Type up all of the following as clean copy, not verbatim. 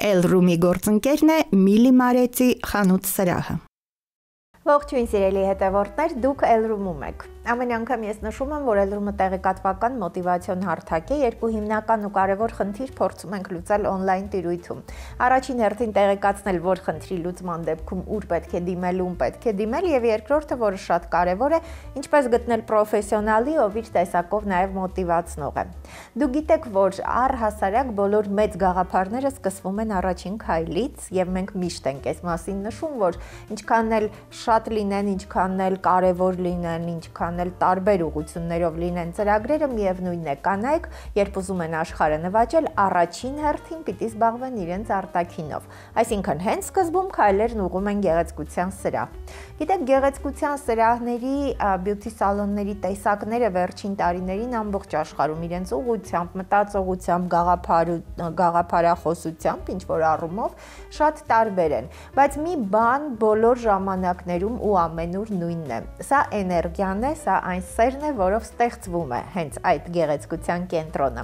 Էլ-Ռումի գործընկերն է Միլի Մարեցի խանութ սրահը։ Ողջույն սիրելի հետևորդներ, դուք Էլ-Ռումում եք։ Ամեն անգամ ես նշում եմ, որ Էլ-Ռումը տեղեկատվական մոտիվացիոն հարթակ է, երկու հիմնական ու կարևոր խնդիր փորձում ենք լուծել օնլայն տիրույթում։ Առաջին հերթին տեղեկացնել, որ խնդրի լուծման դեպքում ուր պետք է դիմել, ում պետք է դիմել, եւ երկրորդը, որը շատ կարևոր է, ինչպես գտնել պրոֆեսիոնալի, ով իր տեսակով նաեւ մոտիվացնող է։ Դուք գիտեք, որ առհասարակ բոլոր մեծ գաղափարները սկսվում են առաջին քայլից, եւ մենք միշտ ենք այս մասին նշում, որ ինչքան էլ շատ լինեն, ինչքան էլ կարևոր լինեն, ինչքան էլ տարբեր ուղղություններով լինեն ծրագրերը, միևնույնն է, կանայք, երբ ուզում են աշխարհը նվաճել, առաջին հերթին պիտի զբաղվեն իրենց արտաքինով։ Այսինքն, հենց սկզբում քայլերն ուղղում են գեղեցկության սրահ։ Գիտեք, գեղեցկության սրահների, բյութի սալոնների տեսակները վերջին տարիներին ամբողջ աշխարհում իրենց ուղղությամբ, մտածողությամբ, գաղափարախոսությամբ, ինչ որ առումով շատ տարբեր են, բայց մի բան բոլոր ժամանակներում ու ամենուր նույնն է։ Սա էներգիան է, սա այն սերն է, որով ստեղծվում է հենց այդ գեղեցկության կենտրոնը։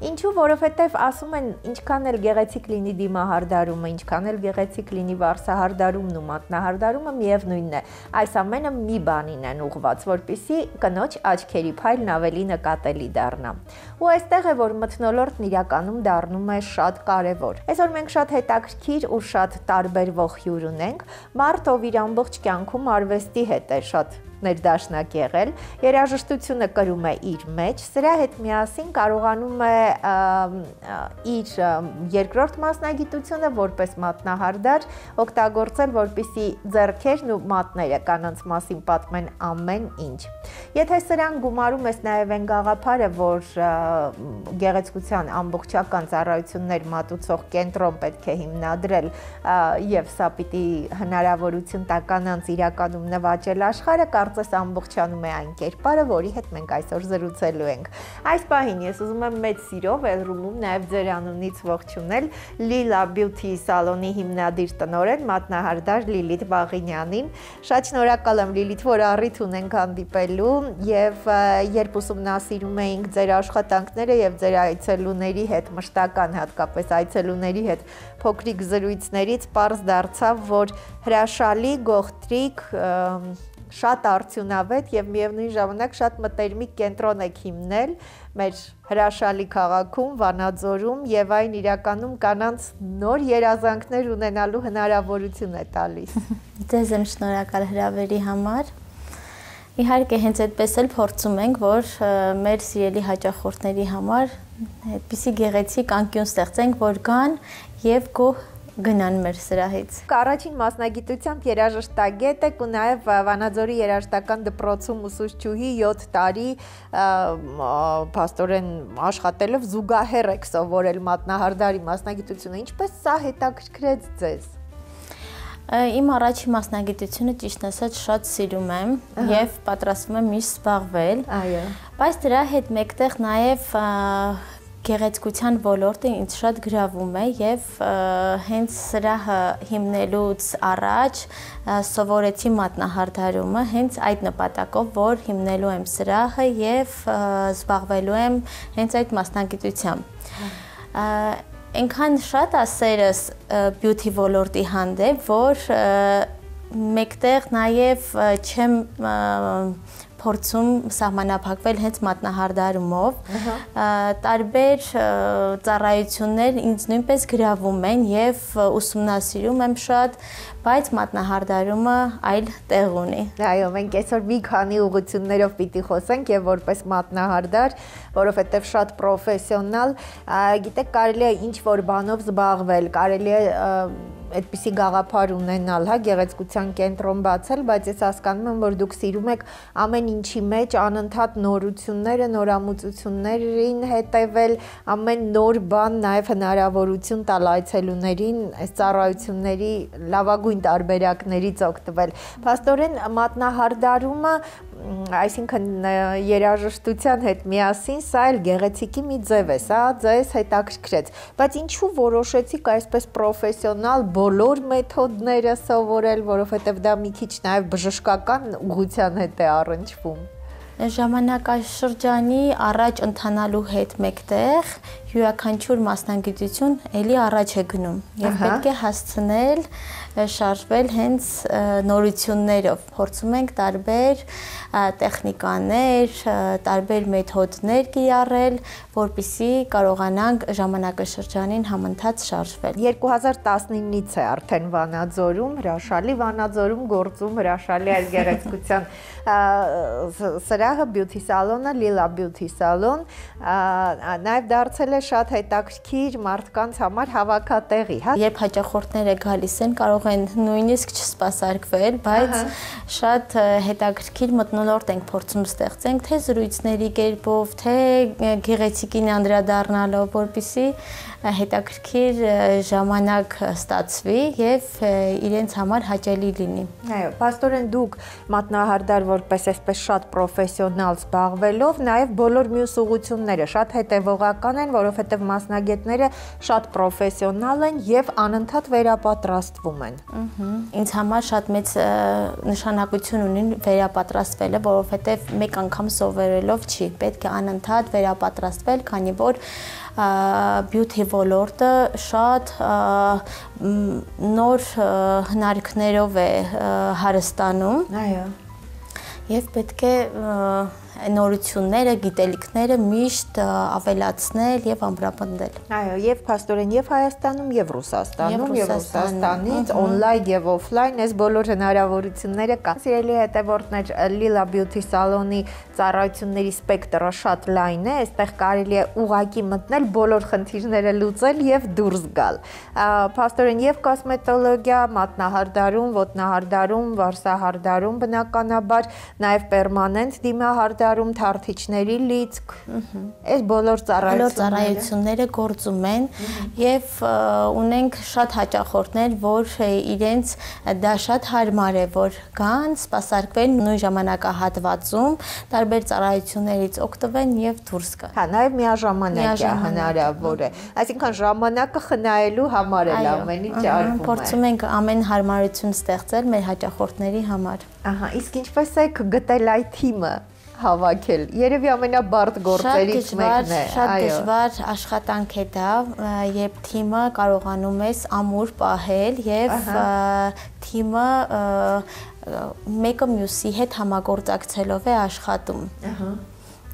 Ինչու, որովհետև ասում են, ինչքան էլ գեղեցիկ լինի դիմահարդարումը, ինչքան էլ գեղեցիկ լինի վարսահարդարումն ու մատնահարդարումը, միևնույնն է, այս ամենը մի բանին են ուղղված, որպեսզի կնոջ աչքերի փայլն ավելի նկատելի դառնա։ Ու այստեղ է, որ մթնոլորտն իրականում դառնում է շատ կարևոր։ Այսօր մենք շատ հետաքրքիր ու շատ տարբերվող հյուր ունենք, մարդ, ով իր ամբողջ կյանքում արվեստի հետ է շատ ներդաշնակ եղել, երաժշտությունը կրում է իր մեջ, սրա հետ միասին կարողանում է իր երկրորդ մասնագիտությունը որպես մատնահարդար օգտագործել, որպեսզի ձեռքերն ու մատները կանանց մասին պատմեն ամեն ինչ։ Եթե սրան գումարում ես նաև այն գաղափարը, որ գեղեցկության ամբողջական ծառայություններ մատուցող կենտրոն պետք է հիմնադրել եւ սա պիտի հնարավորություն տա կանանց իրականում նվաճել աշխարհը, կարծես ամբողջանում է այն կերպարը, որի հետ մենք այսօր զրուցելու ենք։ Այս պահին ես ուզում եմ մեծ սիրով Էլ-Ռումում նաև ձեր անունից ողջունել Lila Beauty սալոնի հիմնադիր տնօրեն, մատնահարդար Լիլիթ Բաղինյանին։ Շատ շնորհակալ եմ Լիլիթ, որ առիթ ունենք հանդիպելու եւ երբ ուսումնասիրում էինք ձեր աշխատանքները եւ ձեր այցելուների հետ, մշտական հատկապես այցելուների հետ փոքրիկ զրույցներից պարզ դարձավ, որ հրաշալի, գողտրիկ, շատ արդյունավետ եւ միևնույն ժամանակ շատ մտերմիկ կենտրոն եք հիմնել մեր հրաշալի քաղաքում, Վանաձորում եւ այն իրականում կանանց նոր երազանքներ ունենալու հնարավորություն է տալիս։ Ձեզ եմ շնորհակալ հրավերի համար։ Իհարկե հենց այդպես էլ փորձում ենք, որ մեր սիրելի հաճախորդների համար այդպիսի գեղեցիկ անկյուն ստեղծենք, որ գան եւ գոհ գնան մեր սրահից։ Առաջին մասնագիտությամբ երաժշտագետ եք ու նաև Վանաձորի երաժշտական դպրոցում ուսուցչուհի 7 տարի փաստորեն աշխատելով զուգահեռ եք սովորել մատնահարդարի մասնագիտությունը։ Ինչպես սա հետաքրքրեց ձեզ։ Իմ առաջին մասնագիտությունը ճիշտ ասած շատ սիրում եմ եւ պատրաստվում եմ միշտ զբաղվել։ Այո։ Բայց դրա հետ մեկտեղ նաև գեղեցկության ոլորտը ինձ շատ գրավում է եւ հենց սրահը հիմնելուց առաջ սովորեցի մատնահարդարումը հենց այդ նպատակով, որ հիմնելու եմ սրահը եւ զբաղվելու եմ հենց այդ մասնագիտությամբ։ Այնքան շատ է սերս բյութի ոլորտի հանդեպ, որ մեկտեղ նաեւ չեմ փորձում սահմանափակվել հենց մատնահարդարումով, տարբեր ծառայություններ ինձ նույնպես գրավում են եւ ուսումնասիրում եմ շատ, բայց մատնահարդարումը այլ տեղ ունի։ Այո, մենք այսօր մի քանի ուղղություններով պիտի խոսենք եւ որպես մատնահարդար, որովհետեւ շատ պրոֆեսիոնալ, գիտեք, կարելի է ինչ որ բանով զբաղվել, կարելի է այդպիսի գաղափար ունենալ, հա, գեղեցկության կենտրոն բացել, բայց ես հասկանում եմ, որ դուք սիրում եք ամեն ինչի մեջ անընդհատ նորությունները, նորամուծություններին հետևել, ամեն նոր բան նաև հնարավորություն տալ այցելուներին այս ծառայությունների լավագույն տարբերակներից օգտվել։ Փաստորեն մատնահարդարումը, այսինքն երաժշտության հետ միասին, սա էլ գեղեցիկի մի ձև է, սա ձեզ հետաքրքրեց, բայց ինչու որոշեցիք այսպես պրոֆեսիոնալ բոլոր մեթոդները սովորել, որովհետև դա մի քիչ նաև բժշկական ուղղության հետ է առնչվում։ Ժամանակաշրջանի առաջ ընթանալու հետ մեկտեղ յուրաքանչյուր մասնագիտություն ելի առաջ է գնում եւ պետք է հասցնել շարժվել հենց նորություններով։ Փորձում ենք տարբեր տեխնիկաներ, տարբեր մեթոդներ կիրառել, որպեսզի կարողանանք ժամանակաշրջանին համընթաց շարժվել։ 2019-ից է արդեն Վանաձորում, հրաշալի Վանաձորում գործում հրաշալի այս գեղեցկության սրահը Beauty Salon-ը, Lila Beauty Salon, նաև դարձել է շատ հետաքրքիր մարդկանց համար հավաքատեղի, հա։ Երբ հաճախորդները գալիս են, կարող են նույնիսկ չսպասարկվել, բայց շատ հետաքրքիր մթնոլորտ ենք փորձում ստեղծենք, թե զրույցների կերպով, թե գեղեցիկին անդրադառնալով, որպեսզի հետաքրքիր ժամանակ ստացվի եւ իրենց համար հաճելի լինի։ Այո, պաստորեն դուք մատնահարդար որպես այսպես շատ պրոֆեսիոնալ զբաղվելով, նաև բոլոր մյուս ուղղությունները շատ հետևողական են, որովհետև մասնագետները շատ պրոֆեսիոնալ են եւ անընդհատ վերապատրաստվում են։ Ինձ համար շատ մեծ նշանակություն ունի վերապատրաստվելը, որովհետև մեկ անգամ սովորելով չի, պետք է անընդհատ վերապատրաստվել, քանի որ beauty ոլորտը շատ նոր հնարքներով է հարստանում։ Այո։ Եվ պետք է նորությունները, գիտելիքները միշտ ավելացնել եւ ամրապնդել։ Այո, եւ փաստորեն եւ Հայաստանում, եւ Ռուսաստանում, եւ Ռուսաստանից on-line եւ off-line այս բոլոր հնարավորությունները կա։ Սիրելի հետևորդներ, Lila Beauty Salon-ի ծառայությունների սպեկտրը շատ լայն է, այստեղ կարելի է ուղակի մտնել, բոլոր խնդիրները լուծել եւ դուրս գալ։ Փաստորեն եւ կոսմետոլոգիա, մատնահարդարում, ոտնահարդարում, վարսահարդարում բնականաբար, նաեւ պերմանենտ դիմահարդարում, թարթիչների լիցք, այս բոլոր ծառայությունները գործում են եւ ունենք շատ հաճախորդներ, որ իրենց դա շատ հարմար է, որ գան, սպասարկվեն նույն ժամանակահատվածում, տարբեր ծառայություններից օգտվեն եւ դուրս գան։ Հա, նաեւ միաժամանակ է հնարավոր է։ Այսինքն ժամանակը խնայելու համար է ամեն ինչ արվում է։ Փորձում ենք ամեն հարմարություն ստեղծել մեր հաճախորդների համար։ Ահա, իսկ ինչպես եք գտել այդ թիմը հավաքել։ Երևի ամենաբարդ գործերից մեկն է։ Շատ դժվար աշխատանք է դա, երբ թիմը կարողանում ես ամուր պահել եւ թիմը մեկը մյուսի հետ համագործակցելով է աշխատում։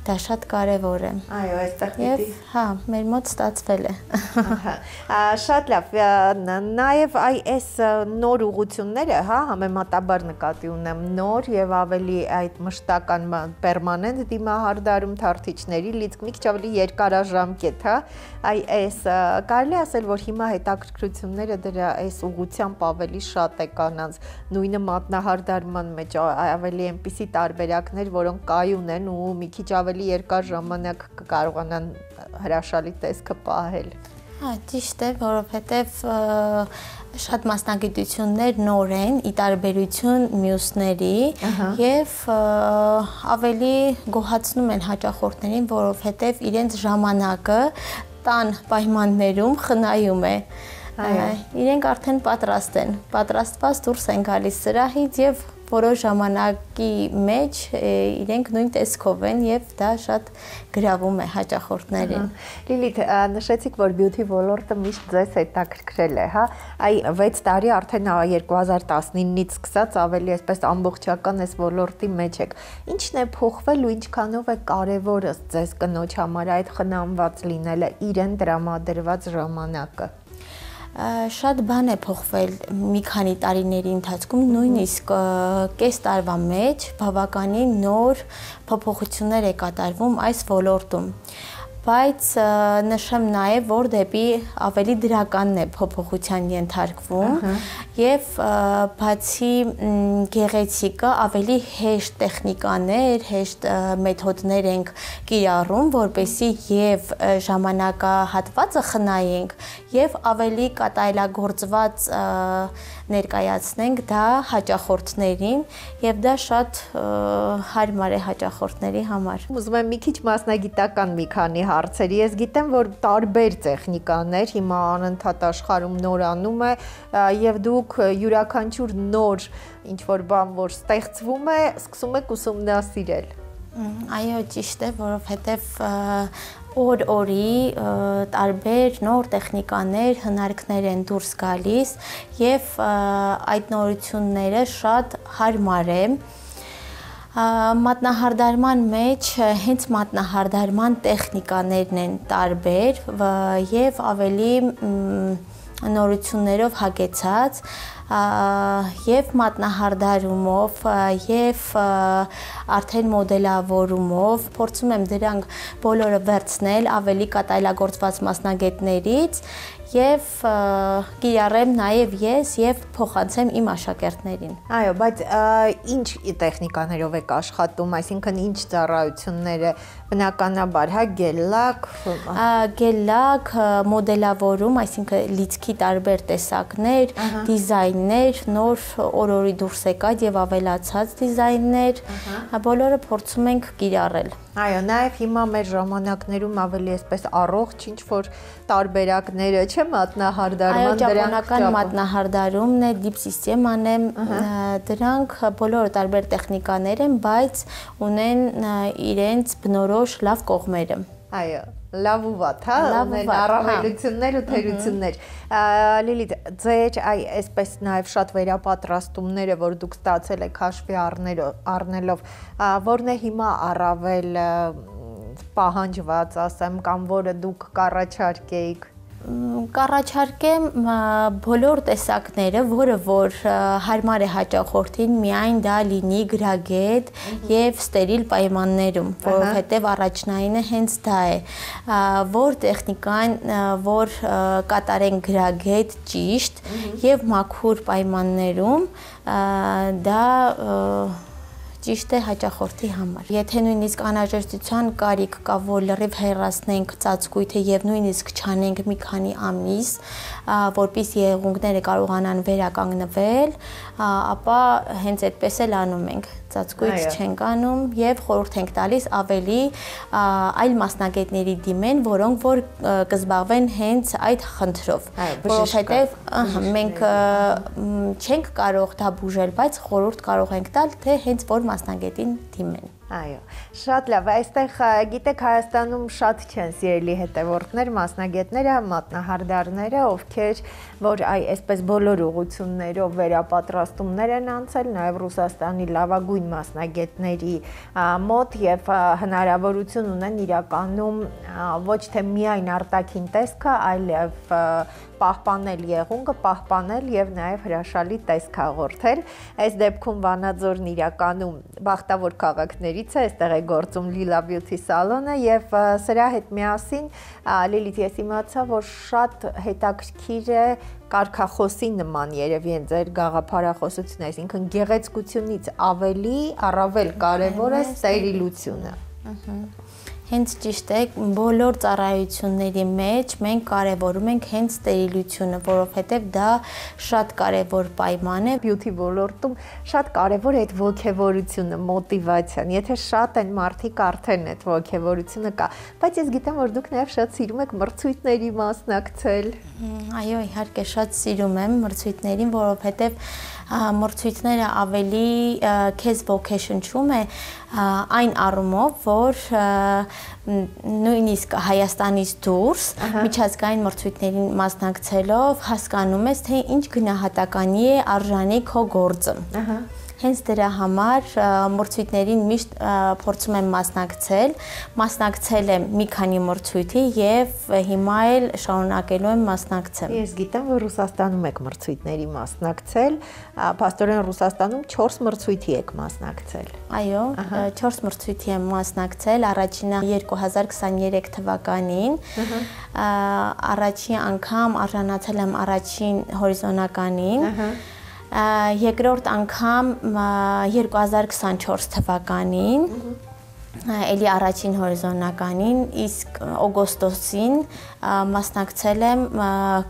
Դա շատ կարևոր է։ Այո, այստեղ պիտի։ Հա, մեր մոտ ստացվել է։ Շատ լավ։ Նաև այս նոր ուղղությունները, հա, համեմատաբար նկատի ունեմ նոր եւ ավելի այդ մշտական պերմանենտ դիմահարդարում թարթիչների լիցք մի քիչ ավելի երկարաժամկետ, հա, այս կարելի ասել, որ հիմա հետաքրքրությունները դրա այս ուղղությամբ ավելի շատ է կանանց, նույնը մատնահարդարման մեջ ավելի այնպիսի տարբերակներ, որոնք կայուն են ու մի քիչ ավելի երկար ժամանակ կարողանան հրաշալի տեսքը պահել։ Հա, ճիշտ է, որովհետև շատ մասնագիտություններ նոր են, ի տարբերություն մյուսների եւ ավելի գոհացնում են հաճախորդներին, որովհետև իրենց ժամանակը տան պայմաններում խնայում է։ Իրենք արդեն պատրաստ են, պատրաստված դուրս են գալիս սրահից եւ որոշ ժամանակի մեջ իրենք նույն տեսքով են եւ դա շատ գրավում է հաճախորդներին։ Լիլիթ, նշեցիք, որ beauty ոլորտը միշտ ձեզ հետաքրքրել է, հա։ Այ 6 տարի արդեն 2019-ից սկսած ավելի այսպես ամբողջական այս ոլորտի մեջ եք։ Ինչն է փոխվել ու ինչքանով է կարևոր ըստ ձեզ կնոջ համար այդ խնամված լինելը, իրեն տրամադրված ժամանակը։ Շատ բան է փոխվել մի քանի տարիների ընթացքում, նույնիսկ կես տարվա մեջ բավականին նոր փոփոխություններ է կատարվում այս ոլորտում։ Բայց նշեմ նաև, որ դեպի ավելի դրականն է փոփոխության ենթարկվում եւ բացի գեղեցիկը ավելի հեշտ տեխնիկաներ, հեշտ մեթոդներ ենք կիրառում, որպեսզի եւ ժամանակահատվածը խնայենք եւ ավելի կատարելագործված ներկայացնենք դա հաճախորդներին եւ դա շատ հարմար է հաճախորդների համար։ Ուզում եմ մի քիչ մասնագիտական մի քանի հարցերի։ Ես գիտեմ, որ տարբեր տեխնիկաներ հիմա անընդհատ աշխարհում նորանում է եւ դուք յուրաքանչյուր նոր ինչ որ բան որ ստեղծվում է, սկսում եք ուսումնասիրել։ Այո, ճիշտ է, որովհետև օր-օրի տարբեր նոր տեխնիկաներ, հնարքներ են դուրս գալիս եւ այդ նորությունները շատ հարմար է մատնահարդարման մեջ հենց մատնահարդարման տեխնիկաներն են տարբեր եւ ավելի նորություններով հագեցած եւ մատնահարդարումով եւ արդեն մոդելավորումով փորձում եմ դրանք բոլորը վերցնել ավելի կատարելագործված մասնագետներից եւ կիրառեմ նաեւ ես եւ փոխանցեմ իմ աշակերտներին։ Այո, բայց ինչ տեխնիկաներով եք աշխատում, այսինքն ինչ ծառայությունները բնականաբար, հա, գելլակ, մոդելավորում, այսինքն լիցքի տարբեր տեսակներ, դիզայններ, նոր օրորի դուրս եկած եւ ավելացած դիզայններ, բոլորը փորձում ենք կիրառել։ Այո, նաև հիմա մեր ժամանակներում ավելի այսպես առողջ ինչ-որ տարբերակները, չէ՞, մատնահարդարման դրանք։ Այո, ճապոնական մատնահարդարումն է, դիպ սիստեման է, դրանք բոլորը տարբեր տեխնիկաներ են, բայց ունեն իրենց բնորոշ լավ կողմերը։ Այո, լավ ու վատ, հա, ունեն առավելություններ ու թերություններ։ Լիլիթ, ձեր այսպես նաև շատ վերապատրաստումները, որ դուք ստացել եք հաշվի առնելով, որն է հիմա առավել պահանջված, ասեմ, կամ որը դուք կառաջարկեիք։ Կառաջարկեմ բոլոր տեսակները, որը որ հարմար է հաճախորդին, միայն դա լինի գրագետ եւ ստերիլ պայմաններում, որովհետեւ առաջնայինը հենց դա է, որ տեխնիկան, որ կատարեն գրագետ ճիշտ եւ մաքուր պայմաններում, դա ճիշտ է հաճախորդի համար։ Եթե նույնիսկ անհրաժեշտության կարիք կա, որ լրիվ հեռացնենք ծածկույթը եւ նույնիսկ չանենք մի քանի ամիս, որպեսզի եղունգները կարողանան վերականգնվել, ապա հենց այդպես էլ անում ենք։ Ծածկույթ չենք անում եւ խորհուրդ ենք տալիս ավելի այլ մասնագետների դիմեն, որոնք որ կզբաղվեն հենց այդ խնդրով։ Որովհետեւ մենք չենք կարող դա բուժել, բայց խորհուրդ կարող ենք տալ, թե հենց որ մասնագետին դիմեն։ Այո, շատ լավ, այստեղ գիտեք Հայաստանում շատ չեն սիրելի հետևորդներ, մասնագետները, մատնահարդարները, ովքեր որ այսպես բոլոր ուղղություններով վերապատրաստումներ են անցել, նաև Ռուսաստանի լավագույն մասնագետների մոտ եւ հնարավորություն ունեն իրականում ոչ թե միայն արտաքին տեսքը, այլև պահպանել եղունգը, պահպանել եւ նաեւ հրաշալի տեսք հաղորդել։ Այս դեպքում Վանաձորն իրականում բախտավոր քաղաքներից է, այստեղ է գործում Lila Beauty Salon-ը եւ սրա հետ միասին Լիլիթ, ես իմացա, որ շատ հետաքրքիր է կարգախոսի նման երևի են ձեր գաղափարախոսությունը, այսինքն գեղեցկությունից ավելի առավել կարևոր է ստերիլությունը։ Հենց ճիշտ է, բոլոր ծառայությունների մեջ մենք կարևորում ենք հենց ստերիլությունը, որովհետև դա շատ կարևոր պայման է։ Բյութի ոլորտում շատ կարևոր է այդ ոգևորությունը, մոտիվացիան։ Եթե շատ են մարդիկ, արդեն այդ ոգևորությունը կա, բայց ես գիտեմ, որ դուք նաև շատ սիրում եք մրցույթների մասնակցել։ Այո, իհարկե շատ սիրում եմ մրցույթներին, որովհետև մրցույթները ավելի քեզ ոգեշնչում է այն առումով, որ նույնիսկ Հայաստանից դուրս միջազգային մրցույթներին մասնակցելով հասկանում ես, թե ինչ գնահատականի է արժանի քո գործը։ Հենց դրա համար մրցույթներին միշտ փորձում եմ մասնակցել եմ մի քանի մրցույթի եւ հիմա էլ շարունակելու եմ մասնակցել։ Ես գիտեմ, որ Ռուսաստանում եք մրցույթների մասնակցել, փաստորեն Ռուսաստանում 4 մրցույթի եք մասնակցել։ Այո, 4 մրցույթի եմ մասնակցել, առաջինը 2023 թվականին, առաջին անգամ արժանացել եմ առաջին հորիզոնականին, երկրորդ անգամ 2024 թվականին, էլի առաջին հորիզոնականին, իսկ օգոստոսին մասնակցել եմ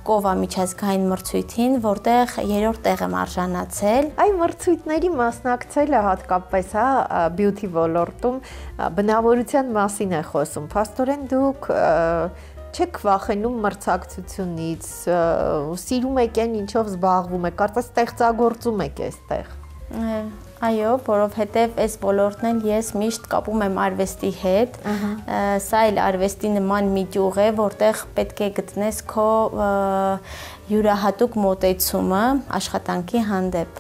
Կովա միջազգային մրցույթին, որտեղ 3-րդ տեղ եմ արժանացել։ Այ մրցույթների մասնակցելը հատկապես բյութի ոլորտում բնավորության մասին է խոսում։ Փաստորեն դուք չեք վախենում մրցակցությունից, սիրում եք այն ինչով զբաղվում եք, կարծես ստեղծագործում եք այստեղ։ Այո, որովհետև այս ոլորտն էլ ես միշտ կապում եմ արվեստի հետ։ Սա էլ արվեստի նման մի ճյուղ է, որտեղ պետք է գտնես քո յուրահատուկ մոտեցումը աշխատանքի հանդեպ։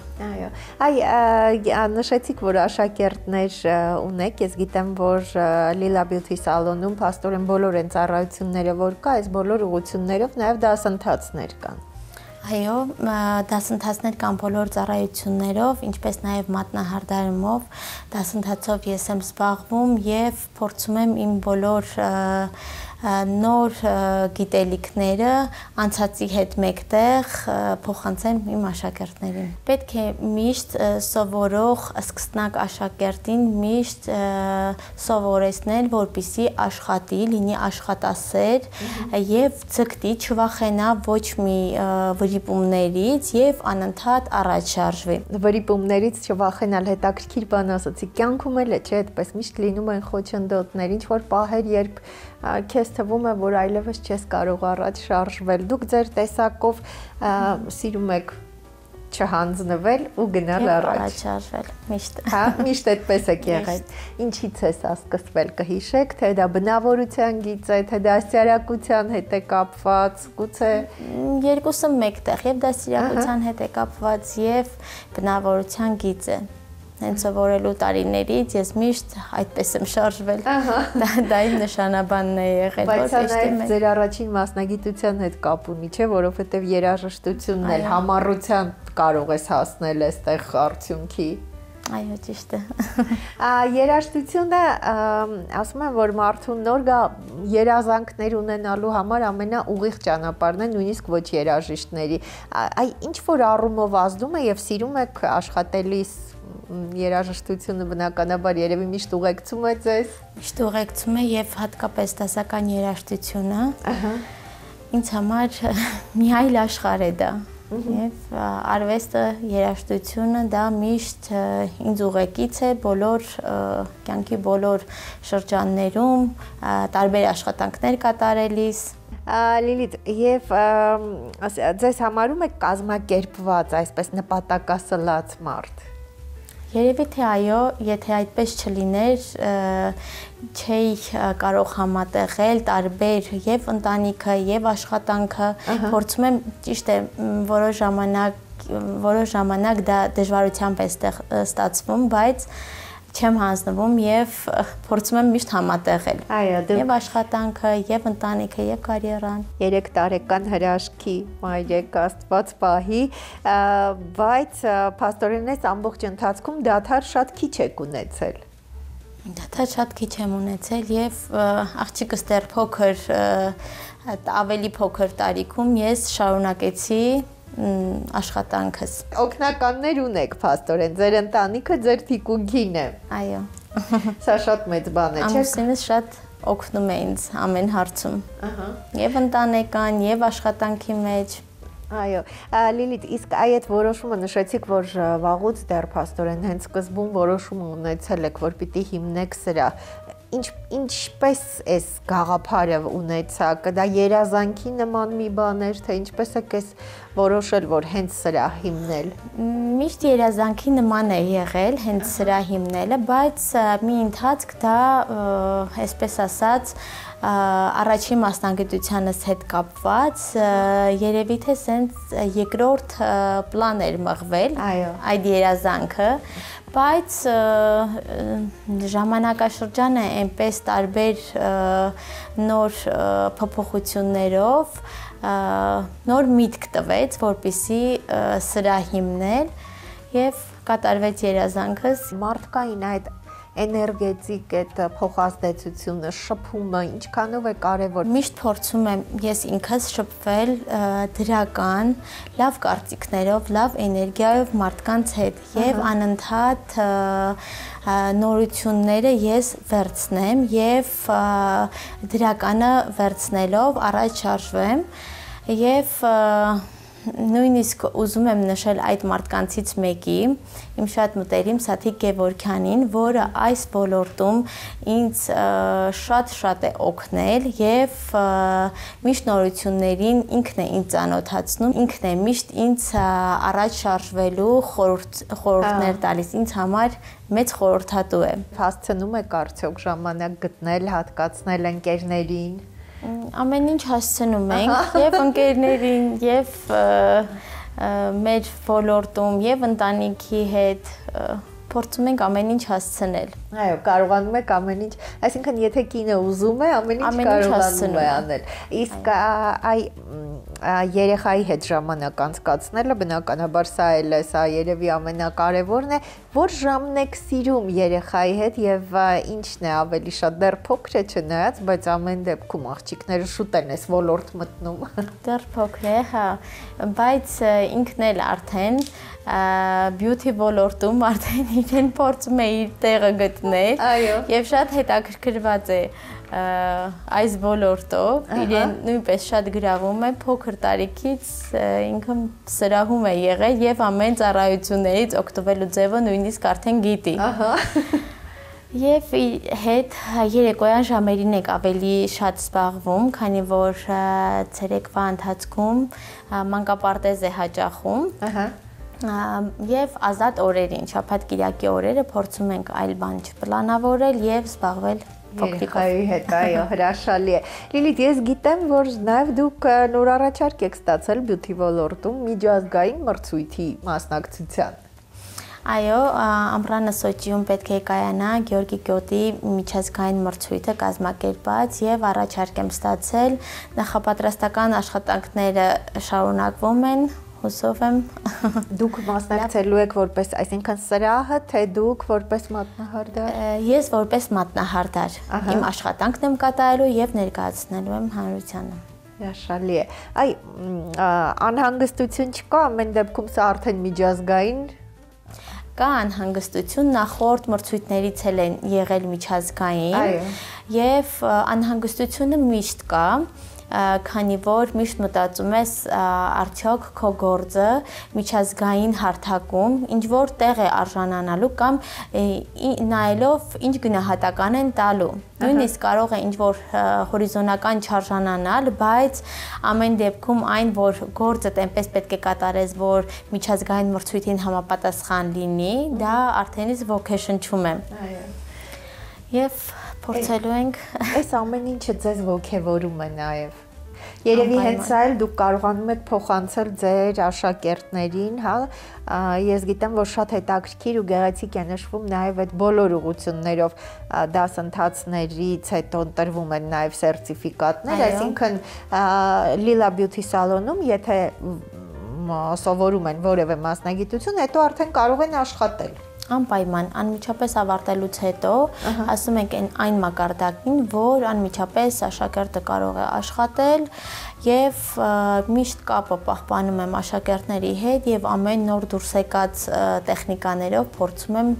Այո, նշեցիք, որ աշակերտներ ունեք, ես գիտեմ, որ Lila Beauty Salon-ում փաստորեն բոլոր այն ծառայությունները, որ կա, այս բոլոր ուղղություններով նաև դասընթացներ կան։ Այո, դասընթացներ կան բոլոր ծառայություններով, ինչպես նաև մատնահարդարումով, դասընթացով ես եմ զբաղվում եւ փորձում եմ իմ բոլոր նոր գիտելիքները անցածի հետ մեկտեղ փոխանցել իմ աշակերտներին։ Պետք է միշտ սովորող սկսնակ աշակերտին միշտ սովորեցնել, որպեսզի աշխատի, լինի աշխատասեր եւ ցկտի, չվախենա ոչ մի վրիպումներից եւ անընդհատ առաջ շարժվի։ Վրիպումներից չվախենալ, հետաքրքիր բան ասացի, կյանքում էլ է, չէ՞, այդպես միշտ լինում են խոչընդոտներ, ինչ որ պահեր, երբ քեզ թվում է, որ այլևս չես կարող առաջ շարժվել։ Դուք ձեր տեսակով սիրում եք չհանձնվել ու գնալ առաջ շարժվել միշտ։ Հա, միշտ այդպես է եղել։ Ինչից է սա սկսվել, կհիշեք, թե դա բնավորության գիծ է, թե դաստիարակության հետ է կապված, գուցե երկուսը մեկտեղ, եւ դաստիարակության հետ է կապված, եւ բնավորության գիծ է։ Հենց սովորելու տարիներից ես միշտ այդպես եմ շարժվել։ Դա իմ նշանաբանն է եղել, որ այստեղ ձեր առաջին մասնագիտության հետ կապ ունի, չէ, որովհետև երաժշտությունն էլ համառության կարող ես հասնել այստեղ արդյունքի։ Այո, ճիշտ է։ Երաժշտությունը, ասում են, որ մարդուն նոր երազանքներ ունենալու համար ամենաուղիղ ճանապարհն է, նույնիսկ ոչ երաժիշտների։ Ինչ որ առումով ազդում է եւ սիրում եք աշխատելիս երաժշտությունը բնականաբար երևի միշտ ուղեկցում է ձեզ։ Միշտ ուղեկցում է եւ հատկապես դասական երաժշտությունը։ Ինձ համար մի այլ աշխարհ է դա։ Եվ արվեստը, երաժշտությունը դա միշտ ինձ ուղեկից է բոլոր կյանքի բոլոր շրջաններում, տարբեր աշխատանքներ կատարելիս։ Լիլիթ, եւ ձեզ համարում եք կազմակերպված, այսպես նպատակասլաց մարդ։ Երևի թե այո, եթե այդպես չլիներ, չէի կարող համատեղել տարբեր եւ ընտանիքը եւ աշխատանքը, փորձում եմ ճիշտ է որոշ ժամանակ դա դժվարությամբ է ստացվում, բայց չեմ հանձնվում եւ փորձում եմ միշտ համատեղել։ Այո, եւ աշխատանքը, եւ ընտանիքը, եւ կարիերան։ 3 տարեկան հրաշքի մայր եք, Աստված պահի, բայց փաստորեն այս ամբողջ ընթացքում դադար շատ քիչ եք ունեցել։ Դադար շատ քիչ եմ ունեցել եւ աղջիկս դեռ փոքր, ավելի փոքր տարիքում ես շարունակեցի աշխատանքս։ Օգնականներ ունեք, փաստորեն, ձեր ընտանիքը ձեր թիկունքին է։ Այո։ Սա շատ մեծ բան է, չէ՞։ Ամուսինս շատ օգնում է ինձ ամեն հարցում։ Եվ ընտանեկան, եւ աշխատանքի մեջ։ Այո, Լիլիթ, իսկ այդ որոշումը նշեցիք, որ վաղուց դեռ փաստորեն հենց սկզբում որոշումը ունեցել եք, որ պիտի հիմնեք սրա։ Ինչպես էս գաղափարը ունեցաք, դա երազանքի նման մի բան էր, թե ինչպես եք էս որոշել, որ հենց սրա հիմնել։ Միշտ երազանքի նման է եղել հենց սրա հիմնելը, բայց մի ընթացք դա, այսպես ասած, առաջին մասնագիտությանս հետ կապված, երևի թե սենց երկրորդ պլան էր մղվել այդ երազանքը, բայց ժամանակաշրջանը այնպես տարբեր նոր փոփոխություններով նոր միտք տվեց, որպեսզի սրա հիմնել եւ կատարվեց երազանքս։ Մարդկային այդ էներգետիկ այդ փոխազդեցությունը, շփումը ինչքանով է կարևոր։ Միշտ փորձում եմ ես ինքս շփվել դրական, լավ կարծիքներով, լավ էներգիայով մարդկանց հետ եւ անընդհատ նորությունները ես վերցնեմ եւ դրականը վերցնելով առաջ շարժվեմ եւ նույնիսկ ուզում եմ նշել այդ մարդկանցից մեկի, իմ շատ մտերիմ Սաթիկ Գևորգյանին, որը այս ոլորտում ինձ շատ է օգնել եւ միշտ նորություններին ինքն է ինձ ծանոթացնում, ինքն է միշտ ինձ առաջ շարժվելու խորհուրդներ տալիս, ինձ համար մեծ խորհրդատու է։ Հասցնում եք արդյոք ժամանակ գտնել, հատկացնել ընկերներին։ Ամեն ինչ հասցնում ենք եւ ընկերներին եւ մեր ոլորտում եւ ընտանիքի հետ փորձում ենք ամեն ինչ հասցնել։ Այո, կարողանում եք ամեն ինչ, այսինքն եթե կինը ուզում է, ամեն ինչ կարողանում է անել։ Իսկ երեխայի հետ ժամանակ անցկացնելը բնականաբար սա էլ է, սա երևի ամենակարևորն է, որ ժամն եք սիրում երեխայի հետ եւ ինչն է ավելի շատ, դեռ փոքր է չնայած, բայց ամեն դեպքում աղջիկները շուտ են այս ոլորտ մտնում։ Դեռ փոքր է, հա, բայց ինքն էլ արդեն beauty ոլորտում արդեն իրեն փորձում է իր տեղը գտնել եւ շատ հետաքրքրված է այս ոլորտով, իրեն նույնպես շատ գրավում է, փոքր տարիքից ինքը սրահում է եղել եւ ամեն ծառայություններից օգտվելու ձևը նույնիսկ արդեն գիտի։ Ահա։ Եվ հետ երեկոյան ժամերին եք ավելի շատ զբաղվում, քանի որ ցերեկվա ընթացքում մանկապարտեզ է հաճախում։ Ահա։ Եվ ազատ օրերին, շաբաթ-կիրակի օրերը փորձում ենք այլ բան չպլանավորել եւ զբաղվել փոքրիկի հետ, այո, հրաշալի է։ Լիլիթ, ես գիտեմ, որ նաեւ դուք նոր առաջարկ եք ստացել բյութի ոլորտում միջազգային մրցույթի մասնակցության։ Այո, Ամռանը Սոչիում պետք է կայանա Գյորգի Գյոտի միջազգային մրցույթը կազմակերպած եւ առաջարկ եմ ստացել, նախապատրաստական աշխատանքները շարունակվում են, հուսով եմ։ Դուք մասնակցելու եք որպես, այսինքն սրահը, թե դուք որպես մատնահարդար։ Ես որպես մատնահարդար իմ աշխատանքն եմ կատարելու եւ ներկայացնելու եմ հանրությանը։ Հրաշալի է։ Այ անհանգստություն չկա, ամեն դեպքում սա արդեն միջազգային կա անհանգստություն, նախորդ մրցույթներից էլ են եղել միջազգային եւ անհանգստությունը միշտ կա, քանի որ միշտ մտածում ես արդյոք քո գործը միջազգային հարթակում ինչ որ տեղ է արժանանալու կամ նայելով ինչ գնահատական են տալու։ Նույնիսկ կարող է ինչ որ հորիզոնական չարժանանալ, բայց ամեն դեպքում այն որ գործը այնպես պետք է կատարես, որ միջազգային մրցույթին համապատասխան լինի, դա արդեն իսկ ոգեշնչում է։ Այո։ Եվ փորձելու ենք այս ամեն ինչը ձեզ ոգևորում է նաև։ Երևի հենց սա էլ դուք կարողանում եք փոխանցել ձեր աշակերտներին, հա։ Ես գիտեմ, որ շատ հետաքրքիր ու գեղեցիկ է նշվում նաև այդ բոլոր ուղղություններով դասընթացներից հետո ընտրվում են նաև սերտիֆիկատներ, այսինքն Lila Beauty Salon-ում եթե սովորում են որևէ մասնագիտություն, հետո արդեն կարող են աշխատել։ Անպայման, անմիջապես ավարտելուց հետո ասում ենք այն մակարդակին, որ անմիջապես աշակերտը կարող է աշխատել եւ միշտ կապը պահպանում եմ աշակերտների հետ եւ ամեն նոր դուրս եկած տեխնիկաներով փորձում եմ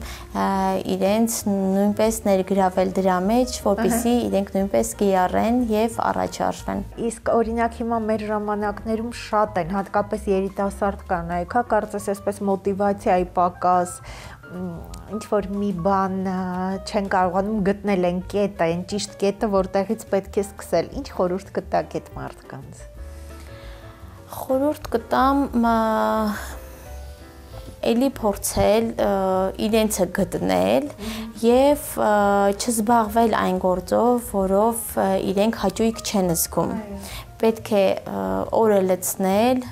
իրենց նույնպես ներգրավել դրա մեջ, որպեսզի իրենք նույնպես կիրառեն եւ առաջարժվեն։ Իսկ օրինակ հիմա մեր ժամանակներում շատ են, հատկապես երիտասարդ կանայք, հա, կարծես այսպես մոտիվացիայի պակաս ինչ որ մի բան չեն կարողանում գտնել այն կետը, այն ճիշտ կետը, որտեղից պետք է սկսել։ Ինչ խորհուրդ կտաք այդ մարդկանց։ Խորհուրդ կտամ էլի փորձել իրենցը գտնել եւ չզբաղվել այն գործով, որով իրենք հաճույք չեն զգում։ Պետք է օրը լցնել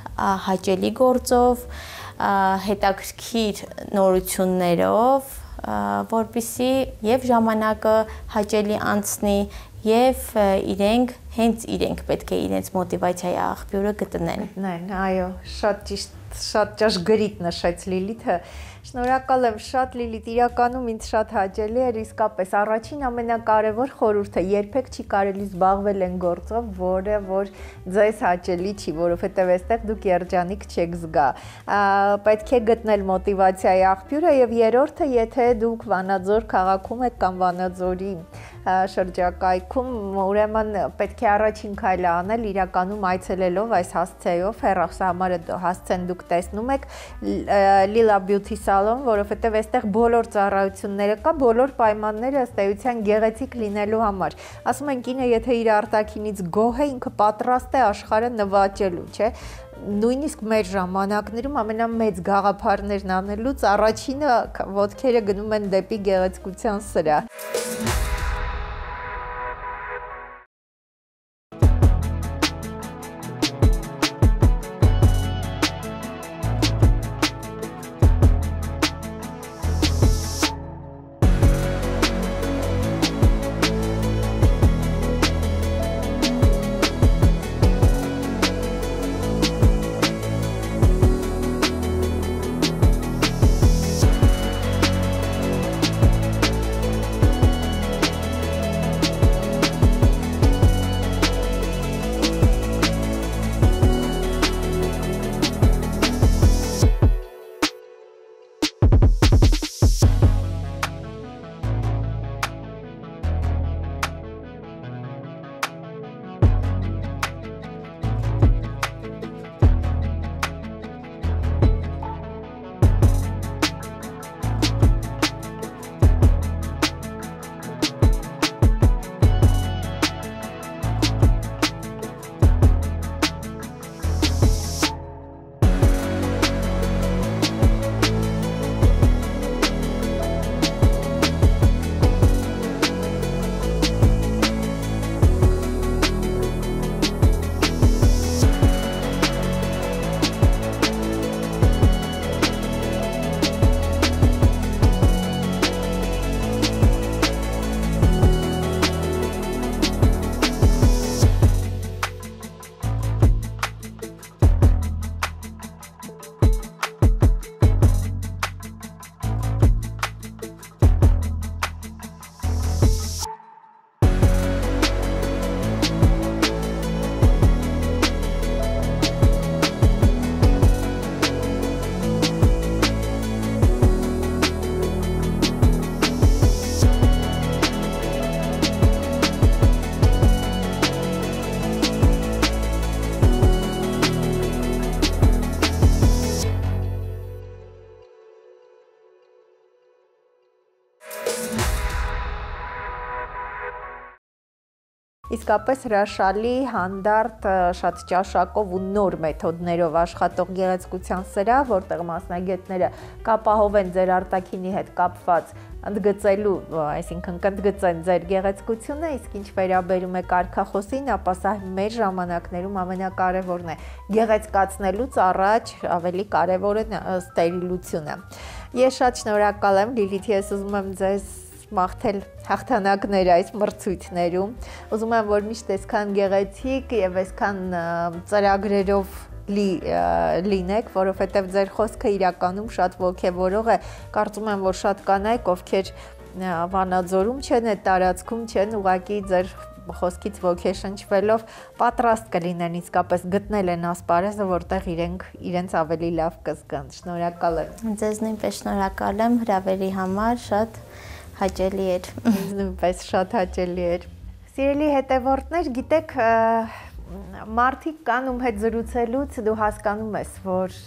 հաճելի գործով, հետաքրքիր նորություններով, որպեսզի եւ ժամանակը հաճելի անցնի եւ իրենք հենց իրենք պետք է իրենց մոտիվացիայի աղբյուրը գտնեն։ Այո, շատ ճիշտ, շատ ճշգրիտ նշեց Լիլիթը։ Շնորհակալ եմ շատ Լիլիթ, իրականում ինձ շատ հաճելի էր, իսկապես առաջին ամենակարևոր խորհուրդը երբեք չի կարելի զբաղվել այն գործով, որը որ ձեզ հաճելի չի, որովհետև այստեղ դուք երջանիկ չեք զգա։ Պետք է գտնել մոտիվացիայի աղբյուրը եւ երրորդը, եթե դուք Վանաձոր քաղաքում եք կամ Վանաձորի շրջակայքում, ուրեմն պետք է է առաջին քայլը անել իրականում այցելելով այս հասցեով հեռախոսահամարը հասցեն դուք տեսնում եք Lila Beauty Salon, որովհետև այստեղ բոլոր ծառայությունները կա, բոլոր պայմանները ըստ էության գեղեցիկ լինելու համար։ Ասում են կինը եթե իր արտաքինից գոհ է, ինքը պատրաստ է աշխարհը նվաճելու, չէ՞։ Նույնիսկ մեր ժամանակներում ամենամեծ գաղափարներն անելուց առաջինը ոտքերը գնում են դեպի գեղեցկության սրահ։ Իսկապես հրաշալի, հանդարտ, շատ ճաշակով ու նոր մեթոդներով աշխատող գեղեցկության սրահ, որտեղ մասնագետները կապահովեն ձեր արտաքինի հետ կապված ընդգծելու, այսինքն կընդգծեն ձեր գեղեցկությունը, իսկ ինչ վերաբերում է կարգախոսին, ապա սա մեր ժամանակներում ամենակարևորն է։ Գեղեցկացնելուց առաջ ավելի կարևորը ստերիլությունը։ Ես շատ շնորհակալ եմ, Լիլիթ, ես ուզում եմ ձեզ մաղթել հաղթանակներ այս մրցույթներում։ Ուզում եմ, որ միշտ այսքան գեղեցիկ եւ այսքան ծրագրերով լինեք, որովհետեւ ձեր խոսքը իրականում շատ ոգևորող է։ Կարծում եմ, որ շատ կանայք, ովքեր Վանաձորում չեն, այդ տարածքում չեն, ուղղակի ձեր խոսքից ոգեշնչվելով պատրաստ կլինեն իսկապես գտնել են ասպարեզը, որտեղ իրենց ավելի լավ կզգան։ Շնորհակալ եմ։ Ձեզ նույնպես շնորհակալ եմ հրավերի համար, շատ հաճելի էր։ Ինձ նույնպես շատ հաճելի էր։ Սիրելի հետևորդներ, գիտեք, մարդիկ կան ում հետ զրուցելուց դու հասկանում ես, որ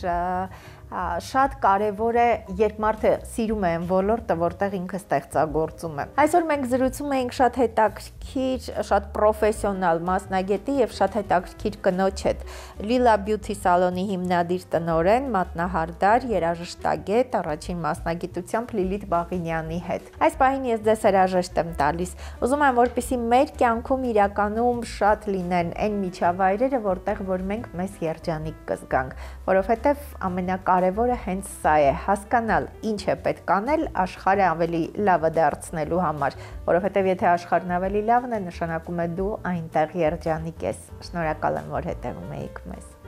շատ կարևոր է, երբ մարդը սիրում է այն ոլորտը, որտեղ ինքը ստեղծագործում է։ Այսօր մենք զրուցում էինք շատ հետաքրքիր, շատ պրոֆեսիոնալ մասնագետի եւ շատ հետաքրքիր կնոջ հետ։ Lila Beauty Salon-ի հիմնադիր տնօրեն, մատնահարդար, երաժշտագետ, առաջին մասնագիտությամբ Լիլիթ Բաղինյանի հետ։ Այս պահին ես ձեզ հրաժեշտ եմ տալիս։ Ուզում եմ, որպեսզի մեր կյանքում իրականում շատ լինեն այն միջավայրերը, որտեղ որ մենք մեզ երջանիկ կզգանք, որովհետեւ ամենակարևորը հենց սա է, հասկանալ ինչ է պետք անել աշխարհը ավելի լավը դարձնելու համար, որովհետև եթե աշխարհն ավելի լավն է, նշանակում է դու այնտեղ երջանիկ ես։ Շնորհակալ եմ, որ հետևում եք մեզ։